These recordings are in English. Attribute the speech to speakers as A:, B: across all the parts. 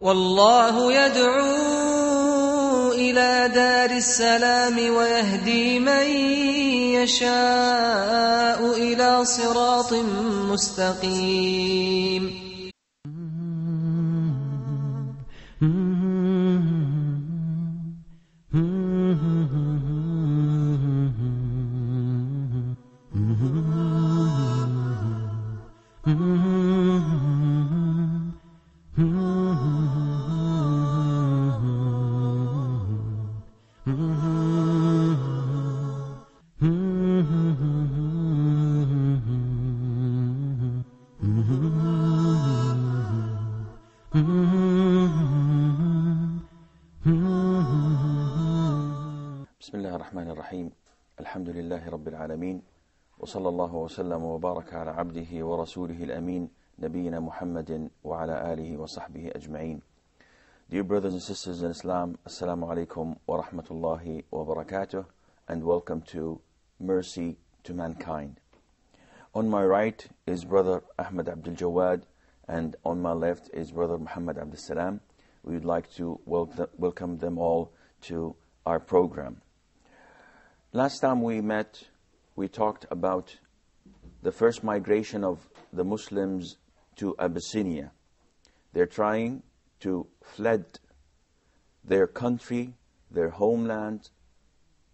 A: والله يدعو إلى دار السلام ويهدي من يشاء إلى صراط مستقيم.
B: بسم الله الرحمن الرحيم. الحمد لله رب العالمين، وصلى الله وسلم وبارك على عبده ورسوله الأمين نبينا محمد وعلى آله وصحبه أجمعين. Dear brothers and sisters in Islam, Assalamu alaikum wa rahmatullahi wa barakatuh, and welcome to Mercy to Mankind. On my right is Brother Ahmed Abdul Jawad, and on my left is Brother Muhammad Abdul Salam. We would like to welcome them all to our program. Last time we met, we talked about the first migration of the Muslims to Abyssinia. They're trying to fled their country, their homeland,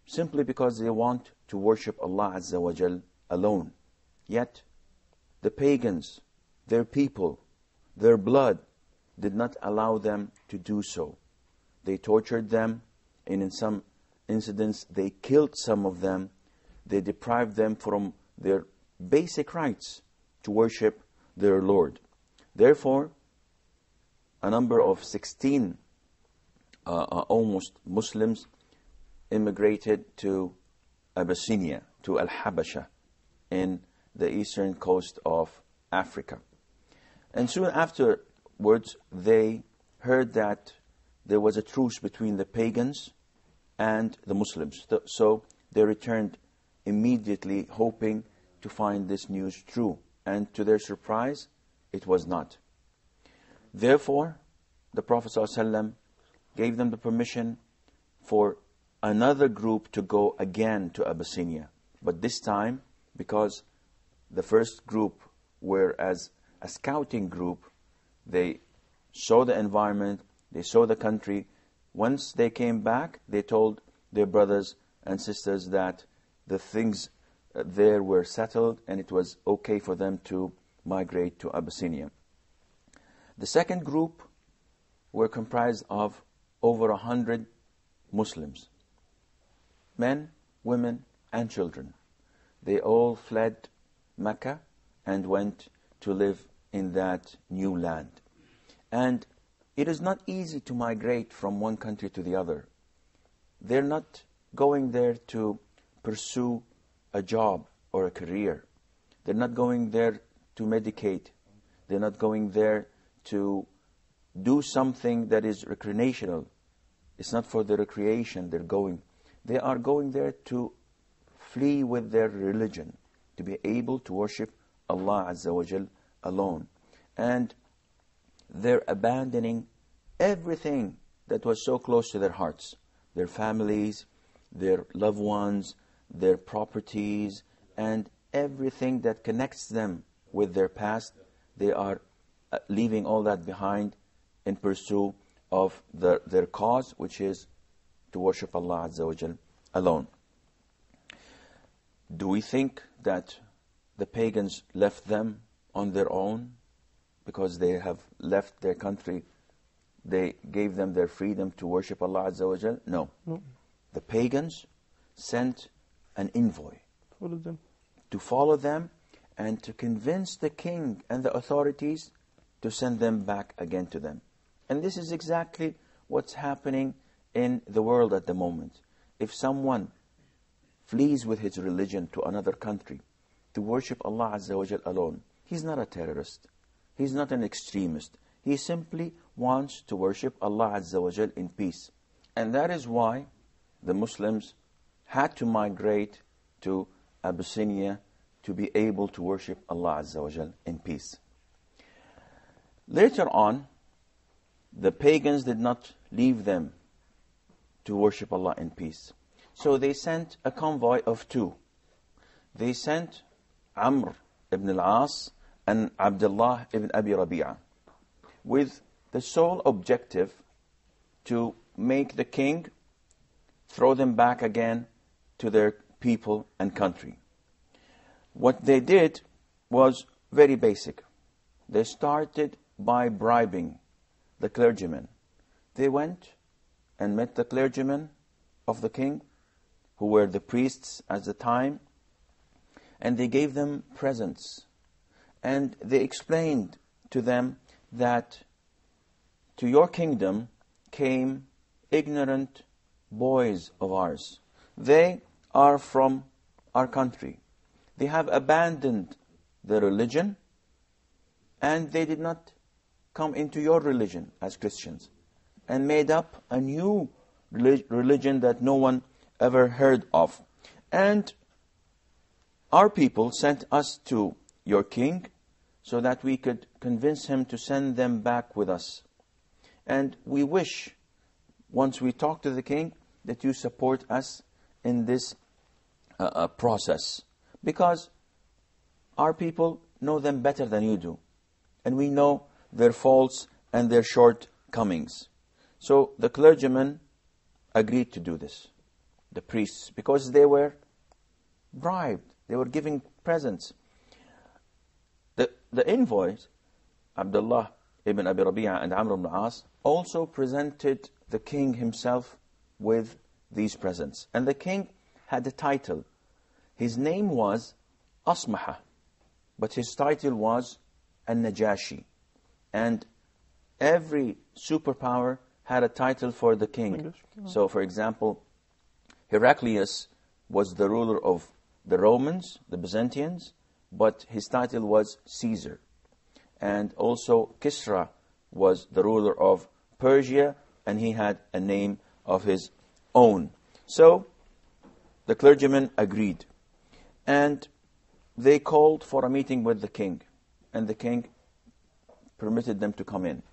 B: simply because they want to worship Allah Azza wa Jal alone. Yet, the pagans, their people, their blood, did not allow them to do so. They tortured them, and in some incidents, they killed some of them. They deprived them from their basic rights to worship their Lord. Therefore, a number of 16 almost Muslims immigrated to Abyssinia, to Al-Habasha, in the eastern coast of Africa. And soon afterwards, they heard that there was a truce between the pagans and the Muslims. So they returned immediately, hoping to find this news true. And to their surprise, it was not. Therefore, the Prophet ﷺ gave them the permission for another group to go again to Abyssinia. But this time, because the first group were as a scouting group, they saw the environment, they saw the country. Once they came back, they told their brothers and sisters that the things there were settled and it was okay for them to migrate to Abyssinia. The second group were comprised of over 100 Muslims, men, women, and children. They all fled Mecca and went to live in that new land. And it is not easy to migrate from one country to the other. They're not going there to pursue a job or a career. They're not going there to medicate. They're not going there to do something that is recreational. It's not for the recreation they're going. They are going there to flee with their religion, to be able to worship Allah Azza wa Jal alone. And they're abandoning everything that was so close to their hearts, their families, their loved ones, their properties, and everything that connects them with their past. They are leaving all that behind in pursuit of their cause, which is to worship Allah Azza wa Jal alone. Do we think that the pagans left them on their own because they have left their country? They gave them their freedom to worship Allah Azza wa Jal? No. The pagans sent an envoy to follow them and to convince the king and the authorities to send them back again to them. And this is exactly what's happening in the world at the moment. If someone flees with his religion to another country to worship Allah Azza wa Jal alone, he's not a terrorist. He's not an extremist. He simply wants to worship Allah Azza wa Jal in peace. And that is why the Muslims had to migrate to Abyssinia to be able to worship Allah Azza wa Jal in peace. Later on, the pagans did not leave them to worship Allah in peace. So they sent a convoy of two. They sent Amr ibn al-As and Abdullah ibn Abi Rabi'ah with the sole objective to make the king throw them back again to their people and country. What they did was very basic. They started by bribing the clergymen. They went and met the clergymen of the king, who were the priests at the time, and they gave them presents. And they explained to them that to your kingdom came ignorant boys of ours. They are from our country. They have abandoned the religion, and they did not come into your religion as Christians, and made up a new religion that no one ever heard of. And our people sent us to your king so that we could convince him to send them back with us. And we wish, once we talk to the king, that you support us in this process, because our people know them better than you do, and we know their faults and their shortcomings. So the clergymen agreed to do this, the priests, because they were bribed. They were giving presents. The envoys, Abdullah ibn Abi Rabi'ah and Amr ibn al-As, also presented the king himself with these presents. And the king had a title. His name was Asmaha, but his title was An-Najashi. And every superpower had a title for the king. So, for example, Heraclius was the ruler of the Romans, the Byzantines, but his title was Caesar. And also Kisra was the ruler of Persia, and he had a name of his own. So the clergymen agreed, and they called for a meeting with the king, and the king permitted them to come in.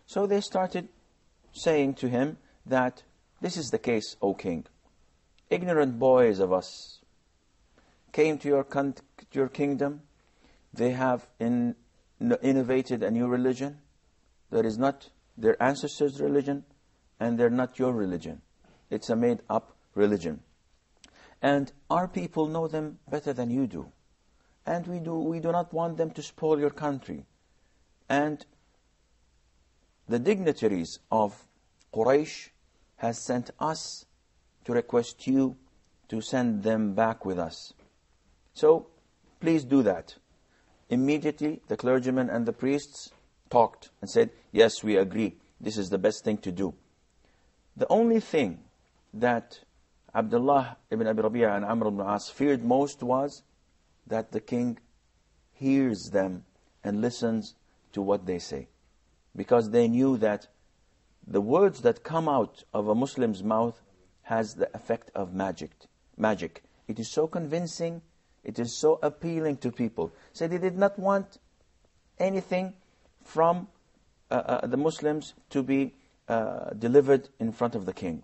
B: So they started saying to him that this is the case, O king. Ignorant boys of us came to your kingdom. They have innovated a new religion that is not their ancestors' religion, and they're not your religion. It's a made-up religion. And our people know them better than you do. And we do not want them to spoil your country. And the dignitaries of Quraysh has sent us to request you to send them back with us. So please do that. Immediately the clergymen and the priests talked and said, yes, we agree. This is the best thing to do. The only thing that Abdullah ibn Abi Rabi'ah and Amr ibn al-As feared most was that the king hears them and listens to what they say. Because they knew that the words that come out of a Muslim's mouth has the effect of magic. It is so convincing, it is so appealing to people. So they did not want anything from the Muslims to be delivered in front of the king.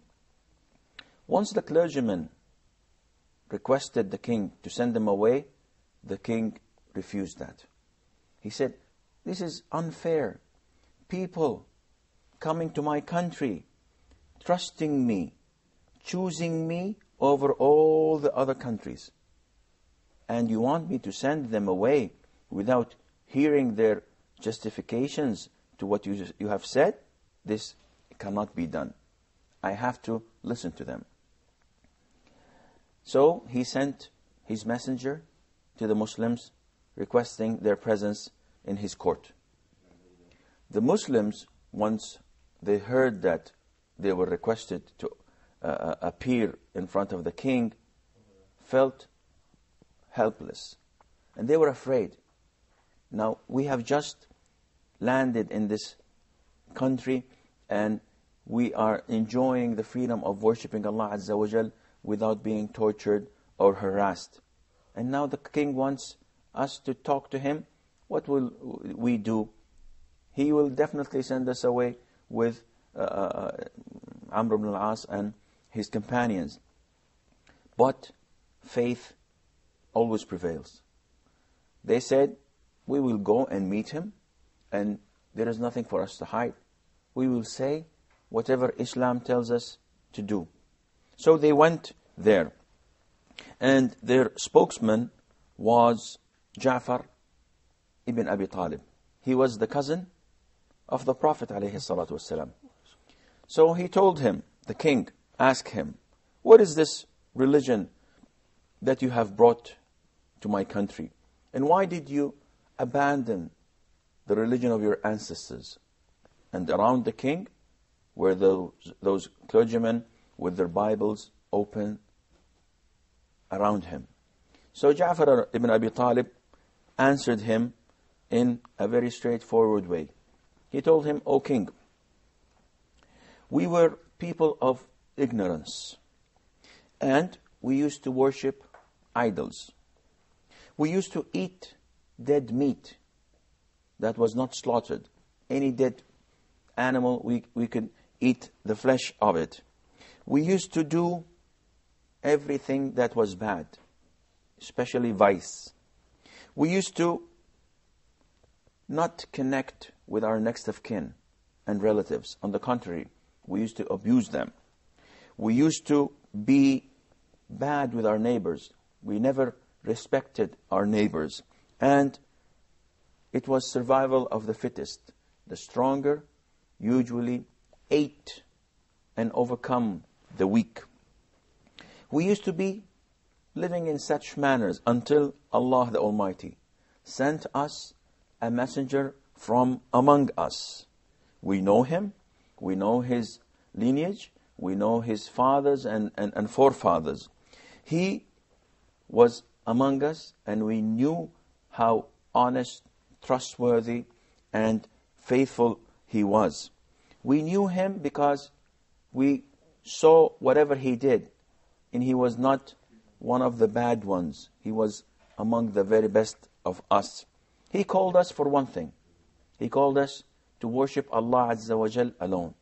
B: Once the clergymen requested the king to send them away, the king refused that. He said, this is unfair. People coming to my country, trusting me, choosing me over all the other countries. And you want me to send them away without hearing their justifications to what you have said? This cannot be done. I have to listen to them. So he sent his messenger to the Muslims requesting their presence in his court. The Muslims, once they heard that they were requested to appear in front of the king, felt helpless. And they were afraid. Now, we have just landed in this country and we are enjoying the freedom of worshipping Allah Azza wa Jal without being tortured or harassed. And now the king wants us to talk to him. What will we do? He will definitely send us away with Amr ibn al-As and his companions. But faith always prevails. They said, we will go and meet him, and there is nothing for us to hide. We will say whatever Islam tells us to do. So they went there. And their spokesman was Ja'far ibn Abi Talib. He was the cousin of the Prophet ﷺ. So he told him, the king asked him, what is this religion that you have brought to my country? And why did you abandon the religion of your ancestors? And around the king were those clergymen with their Bibles open around him. So Ja'far ibn Abi Talib answered him in a very straightforward way. He told him, O king, we were people of ignorance, and we used to worship idols. We used to eat dead meat that was not slaughtered. Any dead animal, we could eat the flesh of it. We used to do everything that was bad, especially vice. We used to not connect with our next of kin and relatives. On the contrary, we used to abuse them. We used to be bad with our neighbors. We never respected our neighbors. And it was survival of the fittest. The stronger usually ate and overcome the weak. We used to be living in such manners until Allah the Almighty sent us a messenger from among us. We know him, we know his lineage, we know his fathers and forefathers. He was among us, and we knew how honest, trustworthy, and faithful he was. We knew him because we saw whatever he did, and he was not one of the bad ones. He was among the very best of us. He called us for one thing. He called us to worship Allah Azza wa Jal alone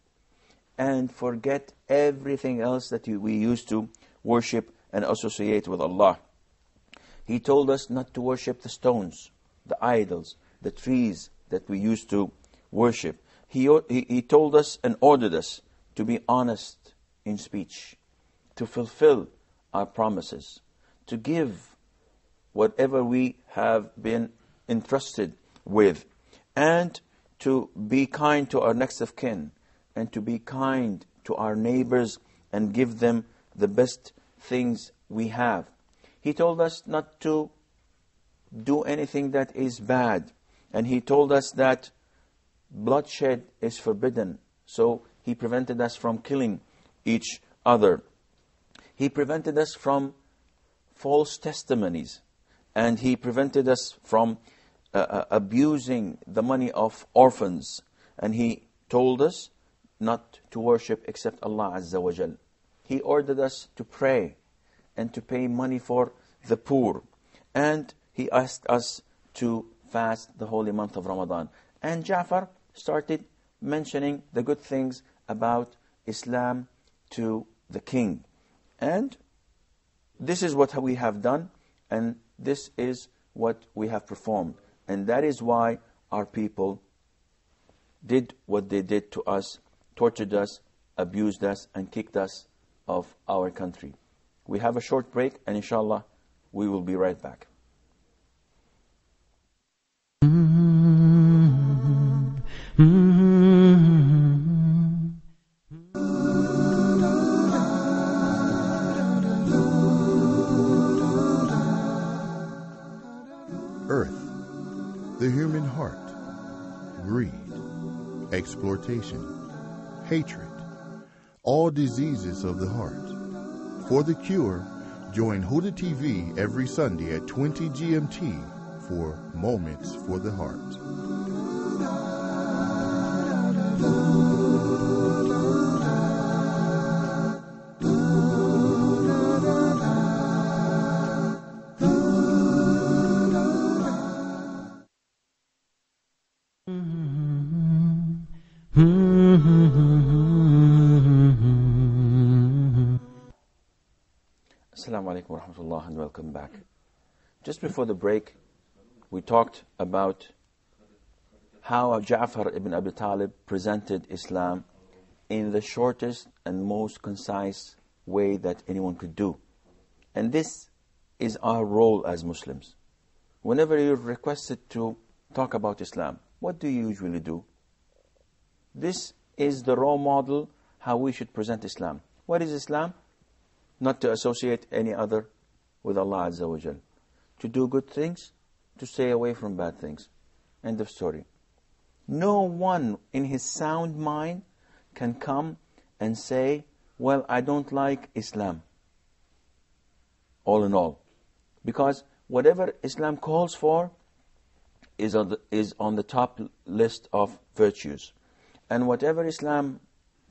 B: and forget everything else that we used to worship and associate with Allah. He told us not to worship the stones, the idols, the trees that we used to worship. He told us and ordered us to be honest in speech, to fulfill our promises, to give whatever we have been entrusted with, and to be kind to our next of kin, and to be kind to our neighbors and give them the best things we have. He told us not to do anything that is bad, and he told us that bloodshed is forbidden. So he prevented us from killing each other. He prevented us from false testimonies, and he prevented us from abusing the money of orphans. And he told us not to worship except Allah Azza wa Jal. He ordered us to pray and to pay money for the poor. And he asked us to fast the holy month of Ramadan. And Ja'far started mentioning the good things about Islam to the king. And this is what we have done, and this is what we have performed. And that is why our people did what they did to us, tortured us, abused us, and kicked us of our country. We have a short break, and inshallah, we will be right back.
C: Earth, the human heart, greed, exploitation, hatred, all diseases of the heart. For the cure, join Huda TV every Sunday at 20 GMT for Moments for the Heart.
B: alaikum wa rahmatullah, and welcome back. Just before the break, we talked about how Ja'far ibn Abi Talib presented Islam in the shortest and most concise way that anyone could do. And this is our role as Muslims. Whenever you're requested to talk about Islam, what do you usually do? This is the role model how we should present Islam. What is Islam? Not to associate any other with Allah Azza wa Jal. To do good things, to stay away from bad things. End of story. No one in his sound mind can come and say, well, I don't like Islam. All in all. Because whatever Islam calls for is on the top list of virtues. And whatever Islam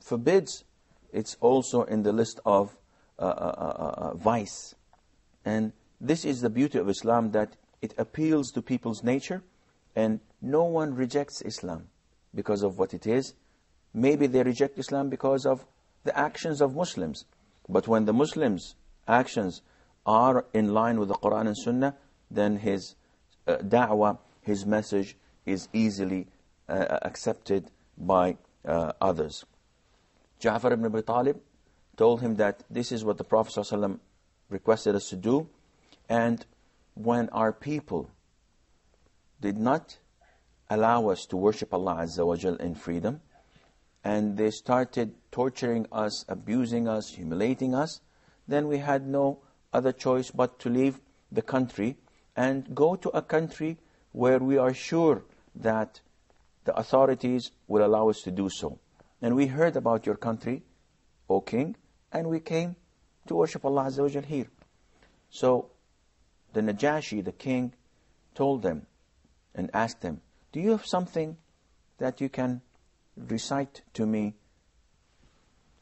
B: forbids, it's also in the list of vice. And this is the beauty of Islam, that it appeals to people's nature, and no one rejects Islam because of what it is. Maybe they reject Islam because of the actions of Muslims. But when the Muslims' actions are in line with the Quran and Sunnah, then his da'wah, his message is easily accepted by others. Ja'far ibn Abi Talib told him that this is what the Prophet ﷺ requested us to do. And when our people did not allow us to worship Allah Azza wa Jal in freedom, and they started torturing us, abusing us, humiliating us, then we had no other choice but to leave the country and go to a country where we are sure that the authorities will allow us to do so. And we heard about your country, O King, and we came to worship Allah Azza wa Jal here. So the Najashi, the king, told them and asked them, do you have something that you can recite to me,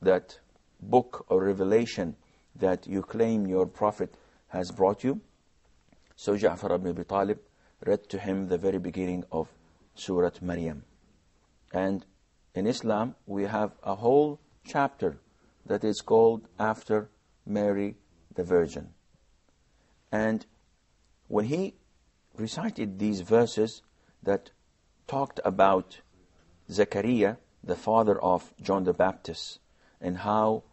B: that book or revelation that you claim your prophet has brought you? So Ja'far ibn Abi Talib read to him the very beginning of Surah Maryam. And in Islam, we have a whole chapter that is called after Mary the Virgin. And when he recited these verses that talked about Zechariah, the father of John the Baptist, and how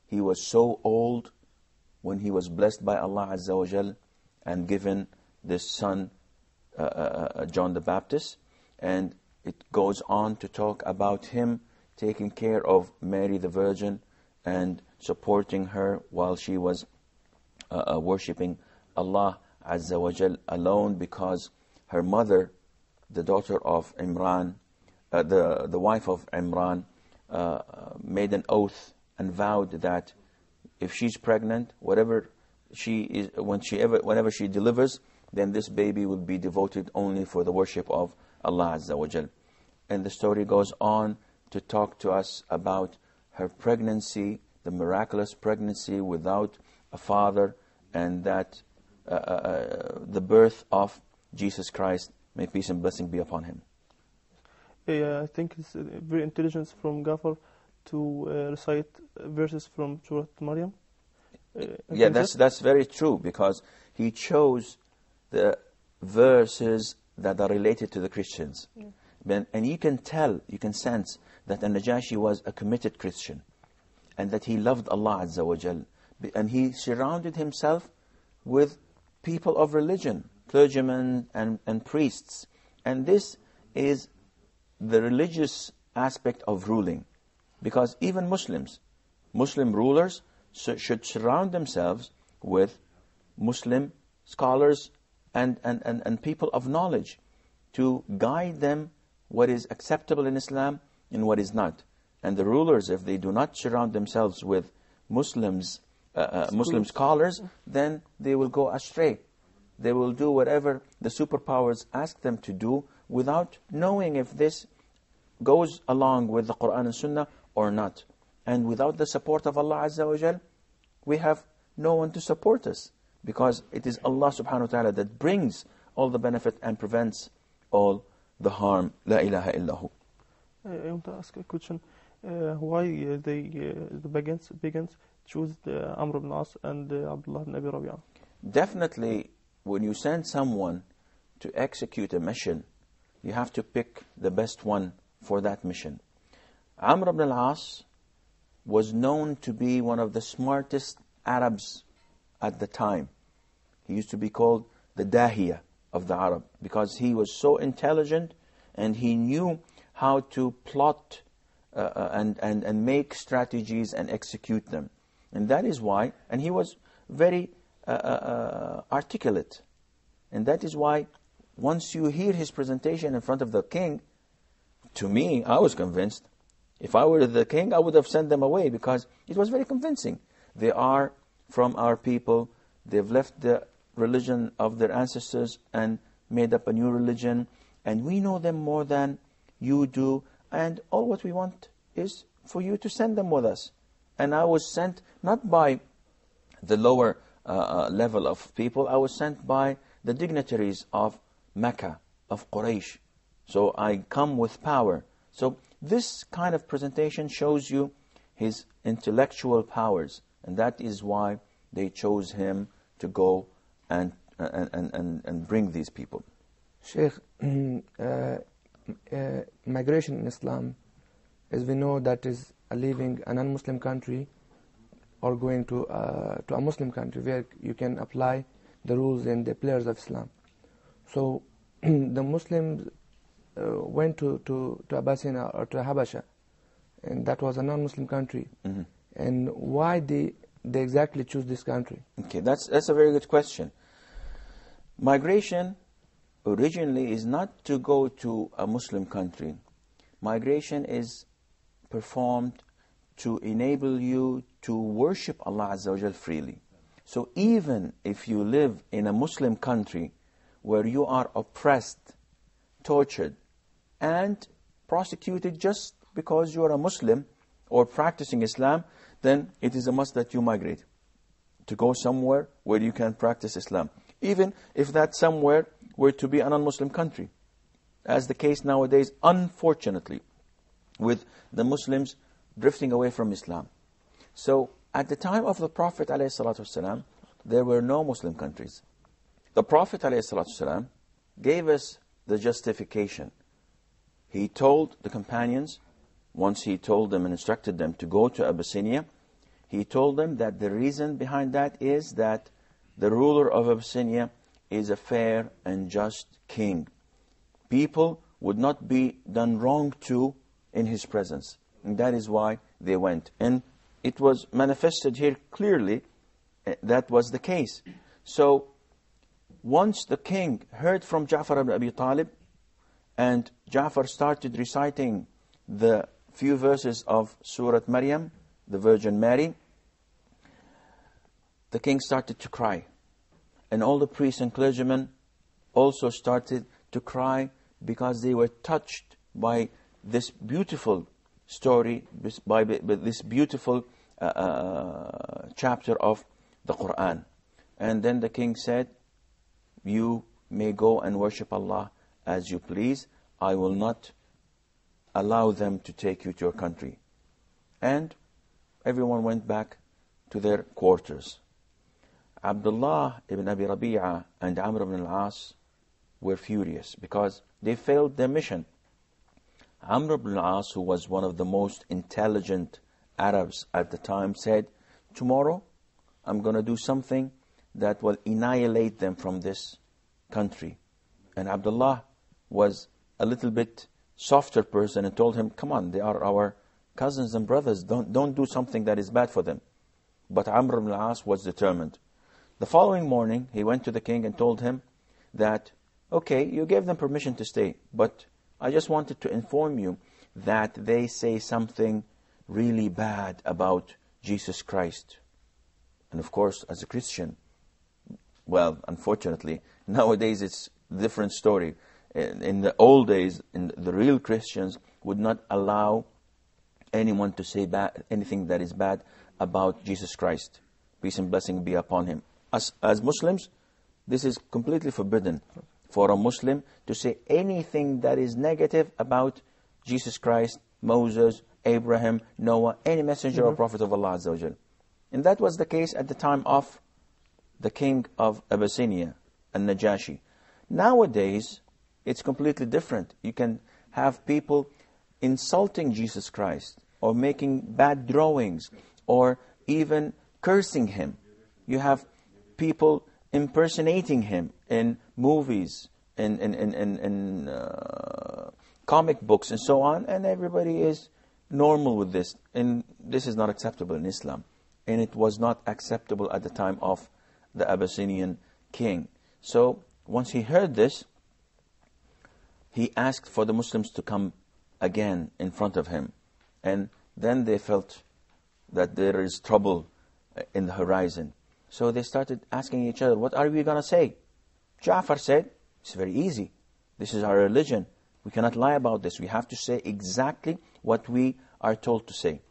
B: he was so old when he was blessed by Allah Azza wa Jal and given this son, John the Baptist. And it goes on to talk about him taking care of Mary the Virgin and supporting her while she was worshipping Allah Azza wa Jal alone, because her mother, the daughter of Imran, the wife of Imran, made an oath and vowed that if she's pregnant, whenever she delivers, then this baby will be devoted only for the worship of Allah Azza wa Jal. And the story goes on to talk to us about her pregnancy, the miraculous pregnancy without a father, and that the birth of Jesus Christ, may peace and blessing be upon him.
D: Yeah, I think it's very intelligent from Gafar to recite verses from Surah Maryam.
B: Yeah, that's very true, because he chose the verses that are related to the Christians. Yeah. And you can tell, you can sense that An-Najashi was a committed Christian, and that he loved Allah Azza wa Jal. And he surrounded himself with people of religion, clergymen and priests. And this is the religious aspect of ruling. Because even Muslim rulers should surround themselves with Muslim scholars and people of knowledge to guide them what is acceptable in Islam and what is not. And the rulers, if they do not surround themselves with Muslim scholars, then they will go astray. They will do whatever the superpowers ask them to do without knowing if this goes along with the Quran and Sunnah or not. And without the support of Allah Azza wa Jal, we have no one to support us, because it is Allah subhanahu wa ta'ala that brings all the benefit and prevents all the harm. La ilaha illahu.
D: I want to ask a question. why the pagans choose Amr ibn As and Abdullah ibn Abi Rabi'ah.
B: Definitely, when you send someone to execute a mission, you have to pick the best one for that mission. Amr ibn al-As was known to be one of the smartest Arabs at the time. He used to be called the Dahiya of the Arab because he was so intelligent and he knew how to plot and make strategies and execute them. And that is why, and he was very articulate. And that is why once you hear his presentation in front of the king, to me, I was convinced. If I were the king, I would have sent them away because it was very convincing. They are from our people. They've left the religion of their ancestors and made up a new religion. And we know them more than you do. And all what we want is for you to send them with us. And I was sent not by the lower level of people. I was sent by the dignitaries of Mecca, of Quraysh. So I come with power. So this kind of presentation shows you his intellectual powers. And that is why they chose him to go and bring these people.
E: Sheikh, migration in Islam, as we know, that is leaving a non-Muslim country or going to a Muslim country where you can apply the rules and the pillars of Islam. So the Muslims went to Abyssinia or to Habasha, and that was a non-Muslim country.
B: Mm-hmm.
E: And why they exactly choose this country?
B: Okay, that's a very good question. Migration originally is not to go to a Muslim country. Migration is performed to enable you to worship Allah Azza wa Jal freely. So even if you live in a Muslim country where you are oppressed, tortured, and prosecuted just because you are a Muslim or practicing Islam, then it is a must that you migrate to go somewhere where you can practice Islam. Even if that somewhere were to be a non-Muslim country, as the case nowadays, unfortunately, with the Muslims drifting away from Islam. So at the time of the Prophet ﷺ, there were no Muslim countries. The Prophet ﷺ gave us the justification. He told the companions, once he told them and instructed them to go to Abyssinia, he told them that the reason behind that is that the ruler of Abyssinia is a fair and just king. People would not be done wrong to in his presence. And that is why they went. And it was manifested here clearly that was the case. So once the king heard from Ja'far ibn Abi Talib, and Ja'far started reciting the few verses of Surah Maryam, the Virgin Mary, the king started to cry. And all the priests and clergymen also started to cry because they were touched by this beautiful story, by this beautiful chapter of the Quran. And then the king said, you may go and worship Allah as you please. I will not allow them to take you to your country. And everyone went back to their quarters. Abdullah ibn Abi Rabi'ah and Amr ibn al-As were furious because they failed their mission. Amr ibn al-As, who was one of the most intelligent Arabs at the time, said, tomorrow I'm going to do something that will annihilate them from this country. And Abdullah was a little bit softer person and told him, come on, they are our cousins and brothers. Don't do something that is bad for them. But Amr ibn al-As was determined. The following morning, he went to the king and told him that, okay, you gave them permission to stay, but I just wanted to inform you that they say something really bad about Jesus Christ. And of course, as a Christian, well, unfortunately, nowadays it's a different story. In the old days, the real Christians would not allow anyone to say anything that is bad about Jesus Christ. Peace and blessing be upon him. As Muslims, this is completely forbidden for a Muslim to say anything that is negative about Jesus Christ, Moses, Abraham, Noah, any messenger or prophet of Allah Azza wa Jal. And that was the case at the time of the king of Abyssinia, An-Najashi. Nowadays, it's completely different. You can have people insulting Jesus Christ, or making bad drawings, or even cursing him. You have people impersonating him in movies, in comic books, and so on, and everybody is normal with this. And this is not acceptable in Islam. And it was not acceptable at the time of the Abyssinian king. So once he heard this, he asked for the Muslims to come again in front of him. And then they felt that there is trouble in the horizon. So they started asking each other, what are we going to say? Ja'far said, it's very easy. This is our religion. We cannot lie about this. We have to say exactly what we are told to say.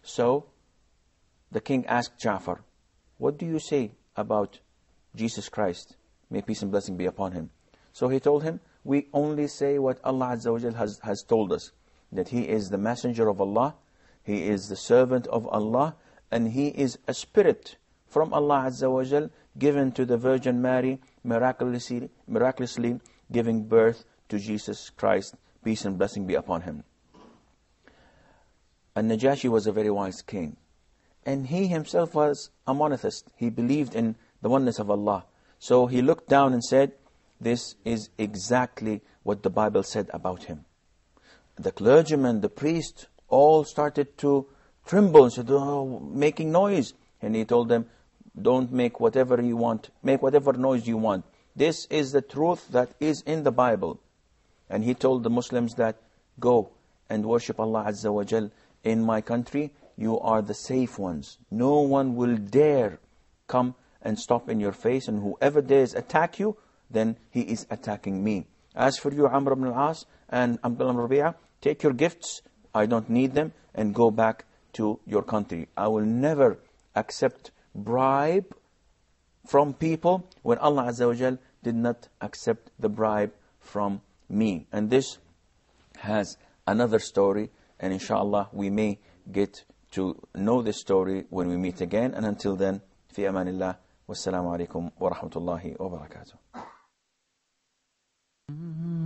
B: So the king asked Ja'far, what do you say about Jesus Christ? May peace and blessing be upon him. So he told him, we only say what Allah Azza wa Jal has told us, that he is the messenger of Allah, he is the servant of Allah, and he is a spirit from Allah Azza wa Jal, given to the Virgin Mary, miraculously giving birth to Jesus Christ. Peace and blessing be upon him. An-Najashi was a very wise king. And he himself was a monotheist. He believed in the oneness of Allah. So he looked down and said, this is exactly what the Bible said about him. The clergyman, the priest, all started to tremble and said, oh, making noise. And he told them, don't make whatever you want. Make whatever noise you want. This is the truth that is in the Bible. And he told the Muslims that, go and worship Allah Azza wa Jal in my country. You are the safe ones. No one will dare come and stop in your face. And whoever dares attack you, then he is attacking me. As for you, Amr ibn al-As and Abdullah ibn Rabi'ah, take your gifts. I don't need them. And go back to your country. I will never accept bribe from people when Allah Azza wa Jal did not accept the bribe from me. And this has another story, and inshallah we may get to know this story when we meet again. And until then, fi amanillah, wassalamu alaikum wa rahmatullahi wa barakatuh.
F: Mm-hmm.